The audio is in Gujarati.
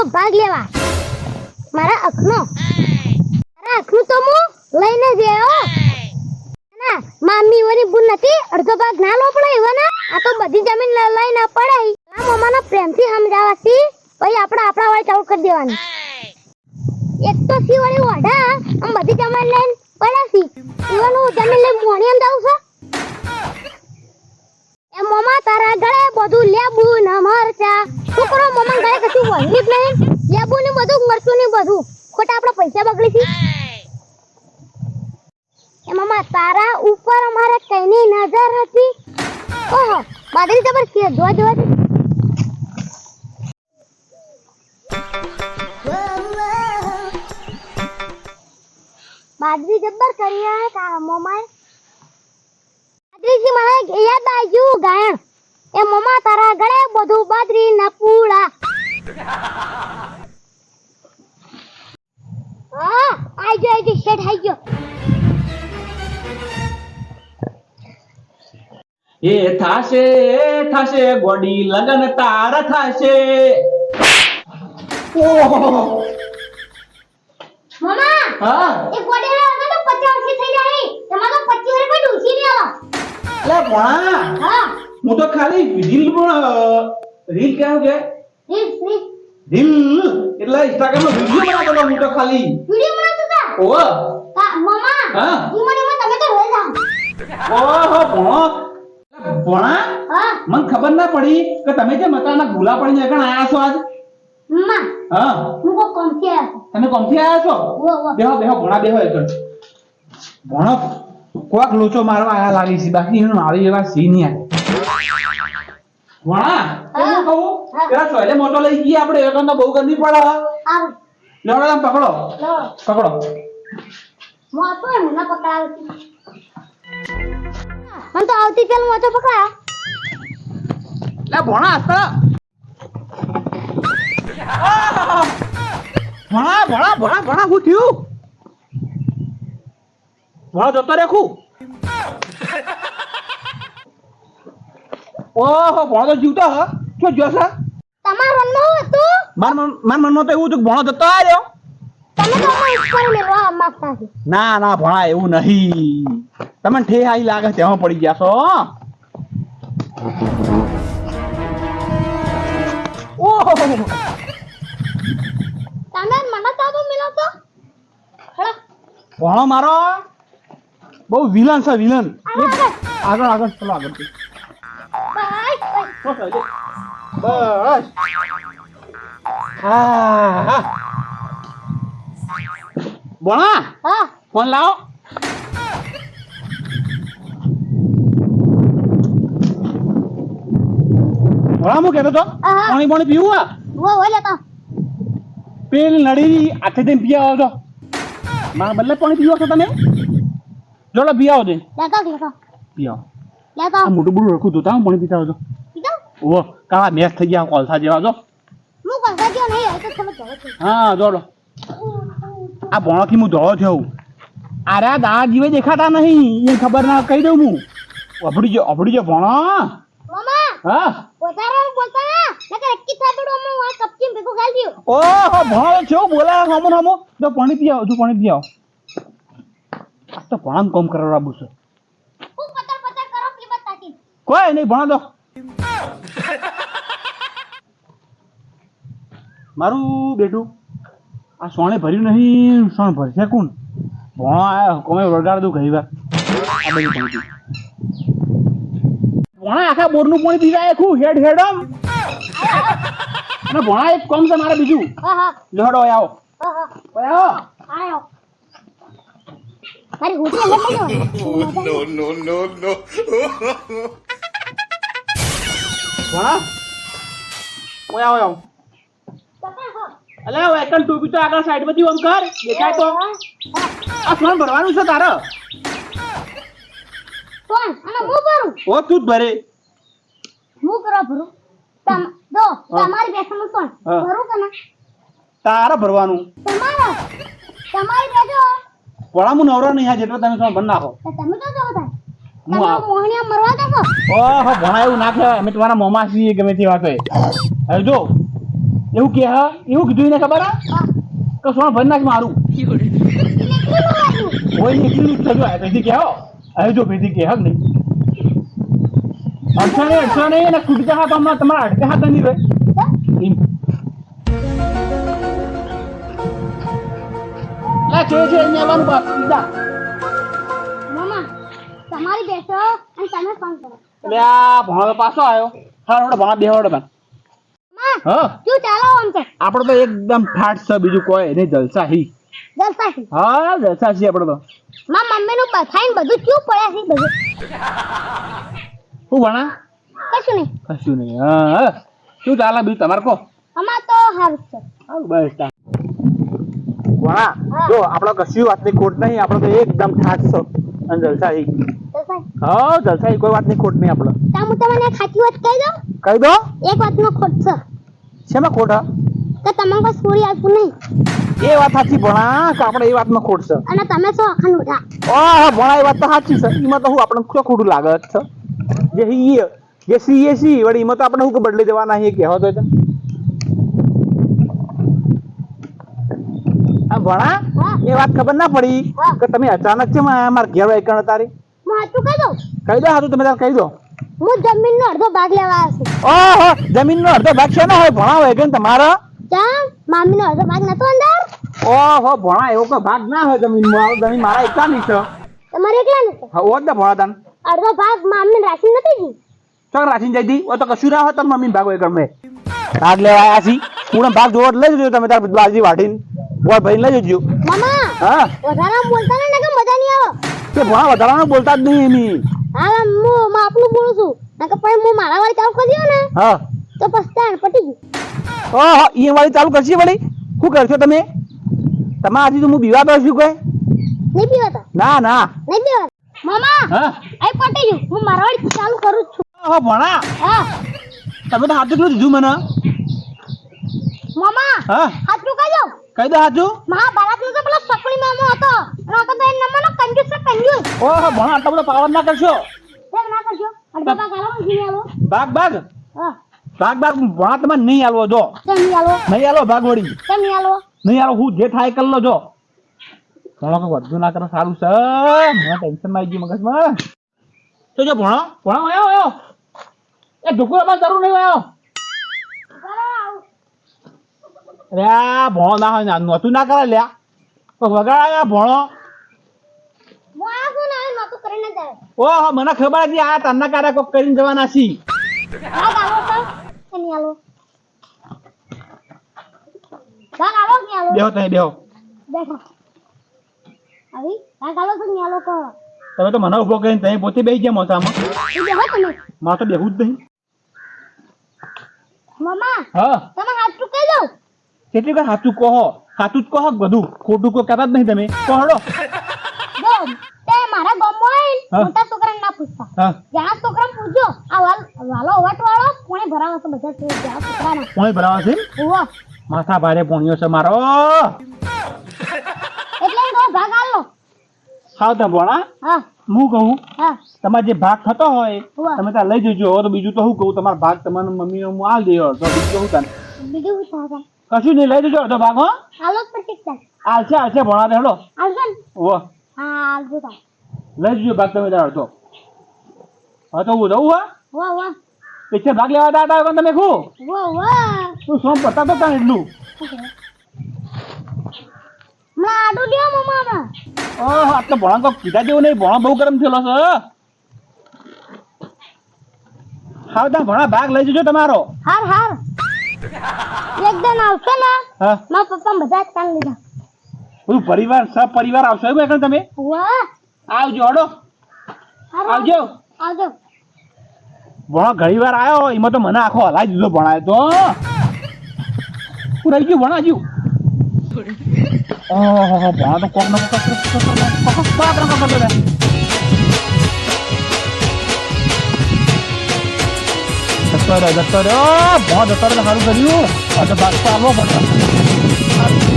અડધો ભાગ લેવા મારા અખનો તો હું લઈને જ આવ્યો ના મામી ઓની બુન નથી અડધો ભાગ ના લો પડે એવાના આ તો બધી જમીન લઈને પડાઈ આ મમ્માના પ્રેમથી સમજાવાથી પછી આપણા વાળી ચાલુ કરી દેવાની એક તો સી વાળી ઓઢા આમ બધી જમીન લઈને પડાસી એવાનું જમીન લઈને મોણી આમ જાવ છો એ મમ્મા તારા ગળે બધું લેબુ ને મરચા છોકરો મમ્મા ગળે કશું વળ્યું જ નહીં લેબુ ને બધું મરચું ને બધું ખોટા આપણા પૈસા બગડી છે એ મમ્મા તારા ઉપર અમારે કઈની નજર હતી ઓહો બાદરી જબર છે જોવા બાદરી જબ્બર કરી કા મમ્મા બાદરીજી મને યાદ આવ્યું ગાયણ એ મમ્મા તારા ગળે બધું બાદરી ના પૂળા હા આઈ શેઠ આઈ ગયો એ થાશે થાશે ગોડી લગન તારા થાશે ઓહો મમ્મા હા એ ગોડી લગન તો 50 વર્ષ થઈ જાય તમારો 25 વર્ષ કોઈ ડૂસી નહીં આવો લે ભણા હા હું તો ખાલી રીલ કેવું કે રીલ એટલે ઇન્સ્ટાગ્રામ માં વિડિયો બનાવતો હું તો ખાલી વિડિયો બનાવતો તા ઓહો કા મમ્મા હા ઈ મને તમે તો રોજ આવો ઓહો ભણા હા મને ખબર ના પડી કે તમે જે મતાના ભૂલા પડીને એકણ આયા છો આજ મમ્મા હા હું કો કોમથી આવ્યો તમે કોમથી આયા છો બેહો ભણા બેહો એકણ ભણા કોક લોચો મારવા આયા લાગી છે બાકી એનું આવી એવા સી નહીં ભણા કેવું કહું પેલા સોયલે મોટો લઈ ગઈ આપણે એકણ તો બહુ ગંદી પડે આવ લેવડો આમ પકડો મોટો મને પકડાવ મને તો આવતી ચાલ મોટો પકડા લે ભણા હસ્તા ભણા હું થયું ભણા જતો રેખું ઓહો ભણો તો જીવતો હ શું જોશે તમાર મનમાં હતું માર મનમાં તો એવું હતું કે ભણો જતો આવ્યો તમે તો મને ઉપર લેવા માંગતા છો ના ભણા એવું નહીં તમને ઠે આઈ લાગે તેમાં પડી ગયા છો ઓહો તમે મને તો મિલો તો હેલો ભણો મારો બહુ વિલન છે વિલન આગળ ચલો આગળ બાય બસ હા ભણા હા ફોન લાવો ભણા હું કહેતો તો પાણી પીવું આ વો લેતા પેલી નળી હાથે જઈને પી આવો છો મારા બદલે પાણી પીવો છો તમે જોડો પી આવો દે પી આવો લેતા આ મોટું બુડું રખું ધોતા પાણી પીતા આવજો ઓહો કાળા મેસ થઈ ગયા કોલસા જેવા જો હું કોલસા જેવો નહીં તો તમે ધોવો છો હા જોડો આ ભણોથી હું ધોળો થયો અરે આ દાળ જીવે દેખાતા નહીં એ ખબર ના કહી દઉં હું અભડી જો ભણો મમ્મા હા પોતારા નકર એકી થાબડો હું આ કપચી ભેગો ગાલ દયો ઓહો ભણો છો બોલા હમો જો પાણી પી આવો આ તો ભણામ કામ કરવા બુસો હું પતર કરો કિંમત તાકી કોઈ નહીં ભણો દો મારું બેટું આ સોણે ભર્યું નહીં સોણ ભરશે કોણ ભણો આ કોમે વગાડ દઉં ઘણી વાર આ બધું ભણતું ભણા આખા બોરનું પાણી પી જાય ખું હેડ આમ અને ભણા એક કોમ છે મારે બીજું હા લેડો આવો આવો આયો મારી હોટી લઈ લો No. ભણા ઓય આવો અલે વેકલ ટોપી તો આગળ સાઈડ માંથી ઓમ કર દેખાય તો આ સોન ભરવાનું છે તારે કોણ અને હું ભરું ઓ તું જ ભરે હું કરો ભરું તમારી બેસનું કોણ હા. ભરું કે ના તારે ભરવાનું તમારી બેસો ભણા હું નવરો નહીં જેટલો તમે સોન ભર નાખો તો તમે તો જો થાય હું તમે આવ મોહણીયા મરવા દેશો ઓહો ભણા એવું ના કહેવાય અમે તમારા મોમાં છીએ ગમે તે વાત હોય હવે જો એવું કે હા એવું કીધું એને ખબર હા હા કે સોણ ભરી નાખ મારું કેટલું વાગ્યું કોઈ નીકળી થયું આ ભેદી કે હો હવે જો ભેદી કે હક નહીં અડસો નહીં અને કૂદકા હાથ હમણાં તમારા અડકે હાથ નહીં રહે એમ. લા કે છે અહીંયા આવવાનું બસ સીધા મામા તમારી બેસો અને તમે ફોન કરો એટલે આ ભણો પાછો આવ્યો હા આપણે ભણા બેહવાડો બા માં હા શું ચાલો આમ છે આપણો તો એકદમ ફાટ છે બીજું કોઈ નહીં જલસા હી જલસાથી હા જલસા છે આપણો તો માં મમ્મીનું બથાઈને બધું ચૂપ પડ્યા છે બધું શું ભણા કશું નહીં કશું નહીં હા હા શું ચાલે બીજું તમારે કહો અમાર તો હારું છે બસ ભણા જો આપણો કશું વાતની ખોટ નહીં આપણો તો એકદમ ઠાક છે અને જલસા હી જલસાઈ હા જલસા કોઈ વાતની ખોટ નહીં આપણો તા હું તમને એક સાચી વાત કહી દઉં કહી દો એક વાતનો ખોટ છે શેમાં ખોટ હા કે તમને કોઈ સ્ટોરી આપવું નહીં એ વાત સાચી ભણા કે આપણે એ વાતમાં ખોટ છે અને તમે છો અખંડ ઉઠા ઓહ ભણા એ વાત તો સાચી છે એમાં તો હું આપણે શું ખોટું લાગે છે જે હી જે સી એ સી વળી એમાં તો આપણે શું બદલી દેવાના છે કહેવો તો તમે આ ભણા હા એ વાત ખબર ના પડી હા. કે તમે અચાનક છે મારા ઘેર એકણ તારી હું સાચું કહી દઉં કહી દો હાથું તમે તાર કહી દો હું જમીનનો અડધો ભાગ લેવા આવ્યો છું ઓહો જમીનનો અડધો ભાગ છે ને હોય ભણા હોય કે તમારા ચમ મામીનો અડધો ભાગ નતો અંદર ઓહો ભણા એવો કોઈ ભાગ ના હોય જમીનમાં જમીન મારા એકલાની છે તમારે એકલા નતો હા ઓજ ને ભણા તાન અડધો ભાગ મામીને રાખી નથી ગઈ ચોક રાખીને જઈ દી ઓ તો કશું ના હોય તાર મમ્મી ભાગ હોય ગમે ભાગ લેવા આવ્યા છી પૂर्ण ભાગ જોવો લઈ જજો તમે તાર બાજી વાટીને બોલ ભાઈ લઈ જજો મામા હા વધારે બોલતા ને કે મજા નહીં આવે તે ભણા વધારાનું બોલતા જ નહીં એની હા હું આપનું બોલું છું નકર પછી હું મારા વાળી ચાલુ કરી દઉં ને હા તો પછી તાણ પટી ગયું ઓહો ઈ વાળી ચાલુ કરશી વળી શું કરશો તમે આજે તો હું બીવા બેસું કોઈ નહીં પીવાતા ના ના નહીં પીવાતા મામા હા આઈ પટી ગયું હું મારા વાળી ચાલુ કરું જ છું ઓહો ભણા હા તમે તો હાથું કેટલું દીધું મને મામા હા હાચું કહી દઉં કહી દો હાથું મહાભારતનો તો પેલો સકડી મામો હતો અને આ તો બેન નંબરનો કંજૂસ છે કંજૂસ ઓહો ભણા આટલો બધો પાવર ના કરશો કેમ ના કરજો અડધો ભાગ આલો ને જીને આલો ભાગ ભાગ હા ભાગ ભાગ ભણા તમે નહીં આલવો જો કેમ નહીં આલો નહીં આલો ભાગ વળી કેમ નહીં આલો નહીં આલો હું જે થાય કરી લો જો ભણો કે વધુ ના કરે સારું છે મને ટેન્શન માં આવી ગયું મગજમાં તો જો ભણો ભણો આવ્યો એ ઢોકળો માં જરૂર નહીં આવ્યો અરે આ ભણો ના હોય નહોતું ના કરે લ્યા તો વગાડ્યા ભણો હું આ શું ના નતું કરીને જાય ઓહો મને ખબર હતી આ તન્ના કારે કોક કરીને જવાના છી ભાગ આલો તો કે નહીં આલો ભાગ આલો કે નહીં આલો બેહો તમે બેહો બેઠો આવી ભાગ આલો તો નહીં આલો કહો તમે તો મને ઉભો કરીને તમે પોતે બેસી ગયા મોસામાં એ બેહો તમે મારે તો બેહવું જ નહીં મામા હા તમે હાચું કહી દઉં કેટલી વાર સાચું કહો સાચું જ કહો બધું ખોટું કોઈ કહેતા જ નહીં તમે કહો જો તે મારા ગામમાં હા. આવીને મોટા છોકરાને ના પૂછતા હા જ્યાં છોકરાને પૂછજો આ વાલો વટ વાળો કોણે ભરાવો છે બધા જ્યાં છોકરાને કોણ ભરાવા છે ઓવો માથા ભારે પોણ્યો છે મારો એટલે એમ કહો ભાગ આલો હા તો ભણા હા હું કહું હા તમારે જે ભાગ થતો હોય ઉવ્વ. તમે ત્યાં લઈ જજો તો બીજું તો શું કહું તમારો ભાગ તમારા મમ્મી હું આલ દે તો બીજું કહું તને બીજું શું થાય કશું નહીં લઈ જજો અડધો ભાગ હો આલો જ પછી થાય આલશે ભણા દે હેડો આવજો ને ઓ હા આવજો તા લઈ જજો ભાગ તમે ત્યાં અડધો હા તો હું જવું હા વાહ વાહ પીછે ભાગ લેવા દાદા આવ્યો તમે ખું વાહ વાહ તું સોમ પતાતો ત્યાં એટલું મને આડું દ્યો મમ્મા માં ઓહ આ તો ભણા તો કીધા જેવું નહીં ભણા બહુ ગરમ થયેલો છે હા ત્યાં ભણા ભાગ લઈ જજો તમારો હાર હાર એકદમ આવશે ને હા મારા પપ્પા બધા જ કામ લીધા બધું પરિવાર પરિવાર આવશો એવું એકણ તમે વાહ આવજો હડો હાર આવજો આવજો ભણો ઘણી વાર આવ્યો એમાં તો મને આખો હલાઈ દીધો ભણાય તો હું રહી ગયું ભણાજુ ઓહો ભણા તો કોક ના કોક જતો રહ્યો ભણો જતો રહ્યો સારું કર્યું હવે તો ભાગ તો આવવો પડે